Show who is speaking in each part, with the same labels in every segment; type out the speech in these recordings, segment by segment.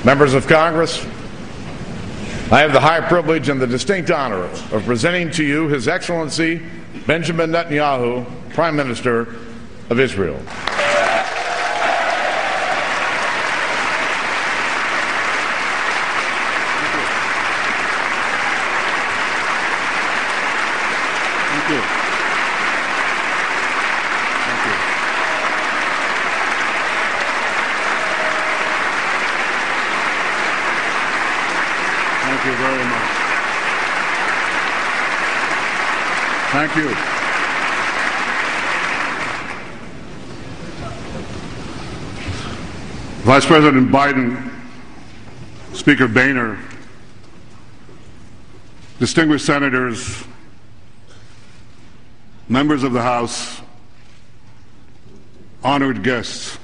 Speaker 1: Members of Congress, I have the high privilege and the distinct honor of presenting to you His Excellency Benjamin Netanyahu, Prime Minister of Israel.
Speaker 2: Thank you very much. Thank you. Vice President Biden, Speaker Boehner, distinguished senators, members of the House, honored guests,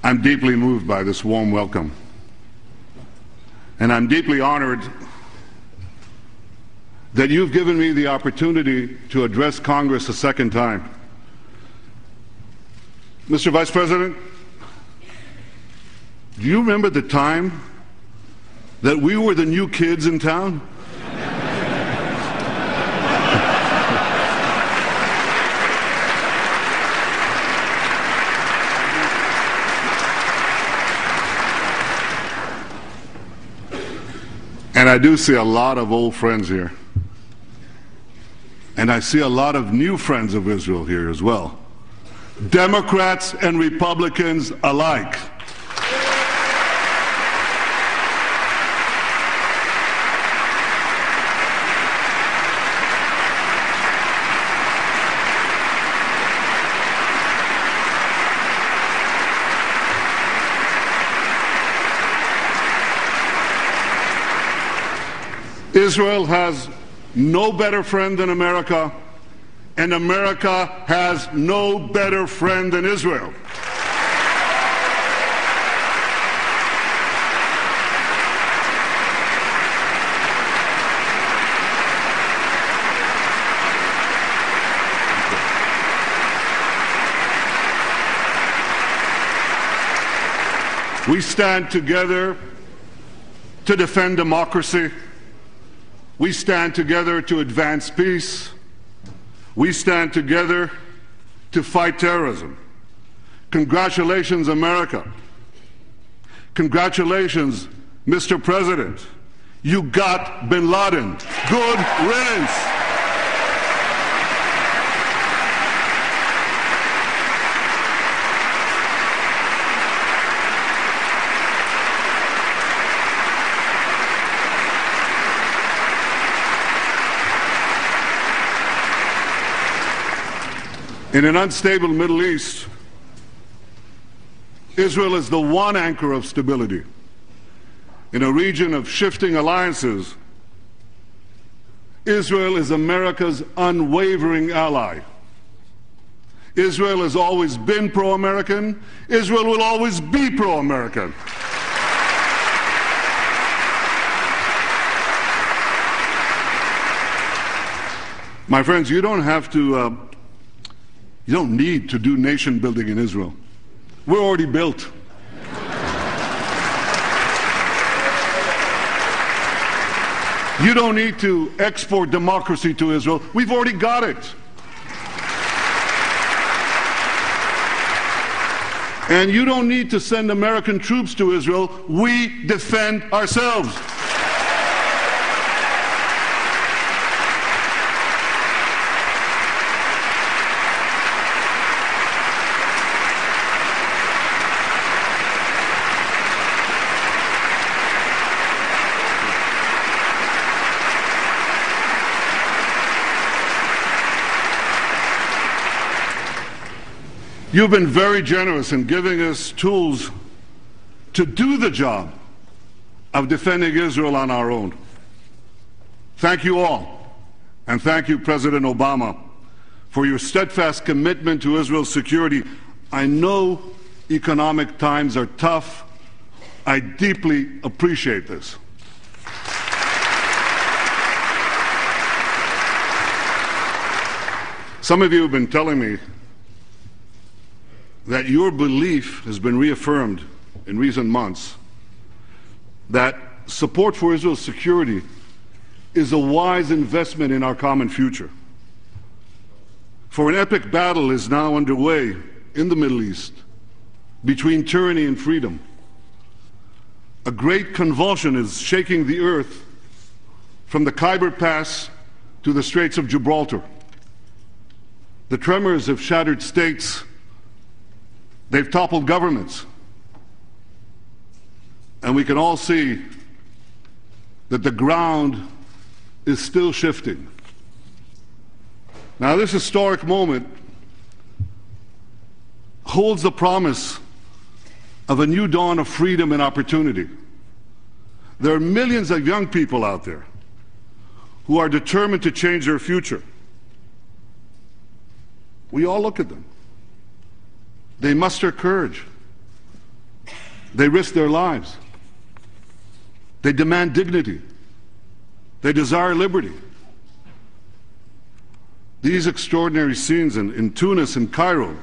Speaker 2: I'm deeply moved by this warm welcome. And I'm deeply honored that you've given me the opportunity to address Congress a second time. Mr. Vice President, do you remember the time that we were the new kids in town? And I do see a lot of old friends here. And I see a lot of new friends of Israel here as well. Democrats and Republicans alike. Israel has no better friend than America, and America has no better friend than Israel. We stand together to defend democracy. We stand together to advance peace. We stand together to fight terrorism. Congratulations, America. Congratulations, Mr. President. You got bin Laden. Good riddance. In an unstable Middle East, Israel is the one anchor of stability. In a region of shifting alliances, Israel is America's unwavering ally. Israel has always been pro-American. Israel will always be pro-American. My friends, you don't have to you don't need to do nation building in Israel. We're already built. You don't need to export democracy to Israel. We've already got it. And you don't need to send American troops to Israel. We defend ourselves. You've been very generous in giving us tools to do the job of defending Israel on our own. Thank you all, and thank you, President Obama, for your steadfast commitment to Israel's security. I know economic times are tough. I deeply appreciate this. Some of you have been telling me that your belief has been reaffirmed in recent months that support for Israel's security is a wise investment in our common future. For an epic battle is now underway in the Middle East between tyranny and freedom. A great convulsion is shaking the earth from the Khyber Pass to the Straits of Gibraltar. The tremors have shattered states. They've toppled governments. And we can all see that the ground is still shifting. Now, this historic moment holds the promise of a new dawn of freedom and opportunity. There are millions of young people out there who are determined to change their future. We all look at them. They muster courage. They risk their lives. They demand dignity. They desire liberty. These extraordinary scenes in Tunis and Cairo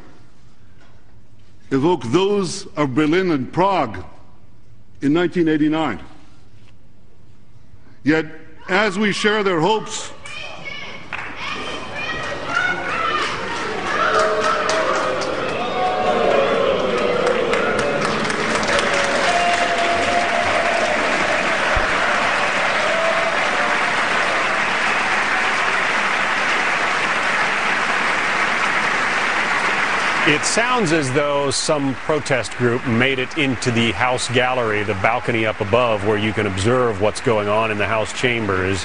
Speaker 2: evoke those of Berlin and Prague in 1989. Yet, as we share their hopes,
Speaker 3: it sounds as though some protest group made it into the House gallery, the balcony up above, where you can observe what's going on in the House chambers.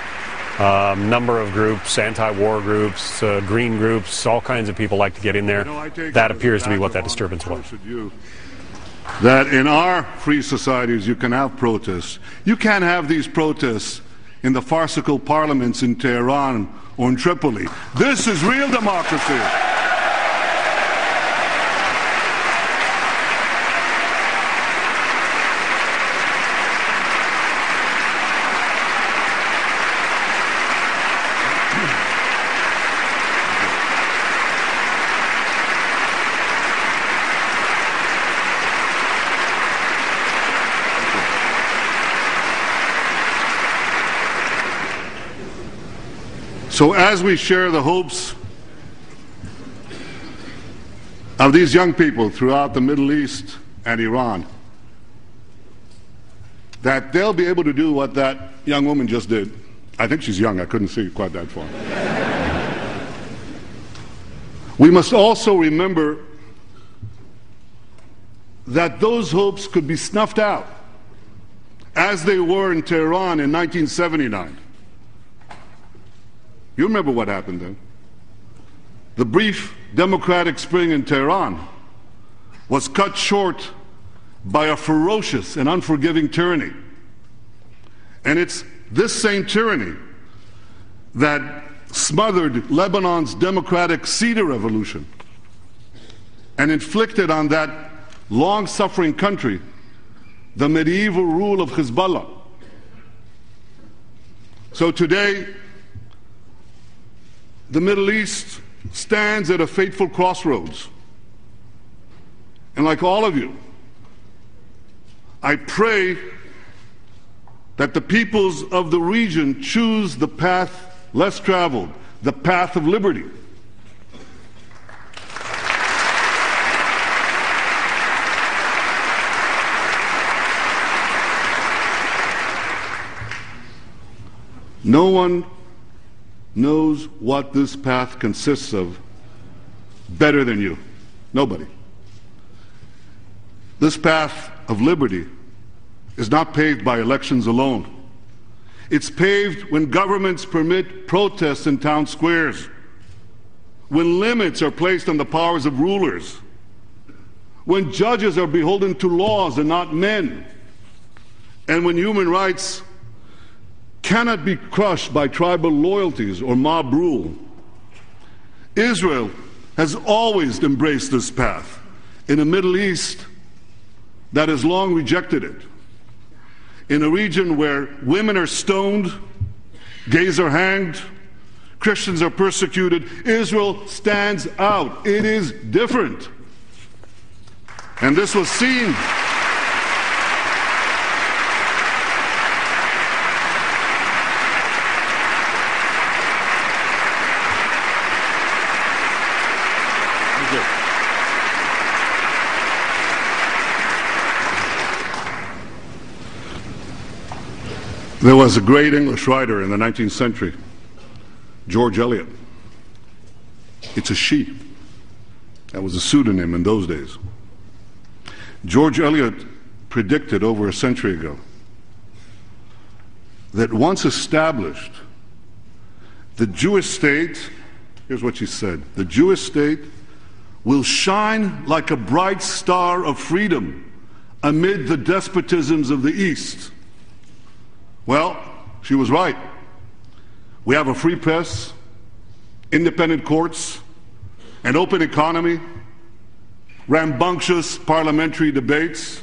Speaker 3: Number of groups, anti-war groups, green groups, all kinds of people like to get in there. That appears to be what that disturbance was.
Speaker 2: That in our free societies you can have protests. You can't have these protests in the farcical parliaments in Tehran or in Tripoli. This is real democracy. So as we share the hopes of these young people throughout the Middle East and Iran, that they'll be able to do what that young woman just did. I think she's young, I couldn't see quite that far. We must also remember that those hopes could be snuffed out, as they were in Tehran in 1979. You remember what happened then. The brief democratic spring in Tehran was cut short by a ferocious and unforgiving tyranny. And it's this same tyranny that smothered Lebanon's democratic Cedar Revolution and inflicted on that long-suffering country the medieval rule of Hezbollah. So today, the Middle East stands at a fateful crossroads. And like all of you, I pray that the peoples of the region choose the path less traveled, the path of liberty. No one knows what this path consists of better than you. Nobody. This path of liberty is not paved by elections alone. It's paved when governments permit protests in town squares, when limits are placed on the powers of rulers, when judges are beholden to laws and not men, and when human rights cannot be crushed by tribal loyalties or mob rule. Israel has always embraced this path in a Middle East that has long rejected it. In a region where women are stoned, gays are hanged, Christians are persecuted, Israel stands out. It is different. And this was seen There was a great English writer in the 19th century, George Eliot. It's a she. That was a pseudonym in those days. George Eliot predicted over a century ago that once established, the Jewish state, here's what she said, the Jewish state will shine like a bright star of freedom amid the despotisms of the East. Well, she was right. We have a free press, independent courts, an open economy, rambunctious parliamentary debates.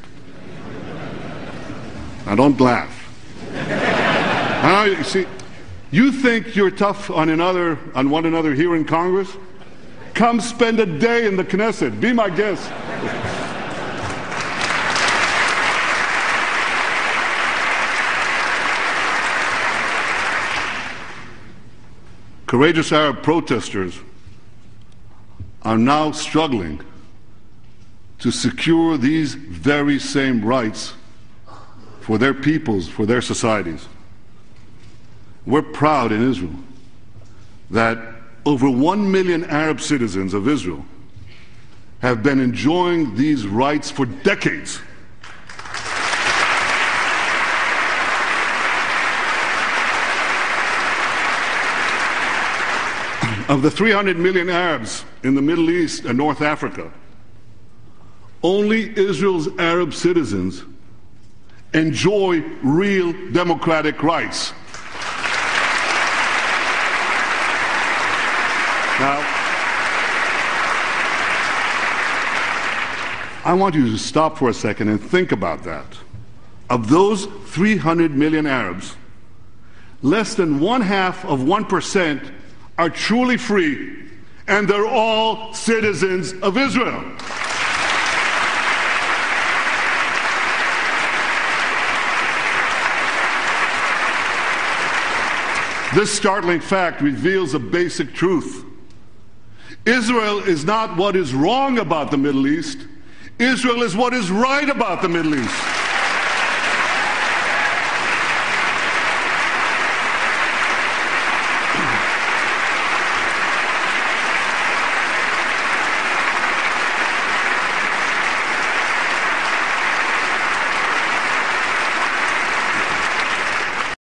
Speaker 2: Now don't laugh. You see, you think you're tough on one another here in Congress? Come spend a day in the Knesset. Be my guest. Courageous Arab protesters are now struggling to secure these very same rights for their peoples, for their societies. We're proud in Israel that over 1 million Arab citizens of Israel have been enjoying these rights for decades. Of the 300 million Arabs in the Middle East and North Africa, only Israel's Arab citizens enjoy real democratic rights. Now, I want you to stop for a second and think about that. Of those 300 million Arabs, less than 0.5% are truly free, and they're all citizens of Israel. This startling fact reveals a basic truth. Israel is not what is wrong about the Middle East. Israel is what is right about the Middle East.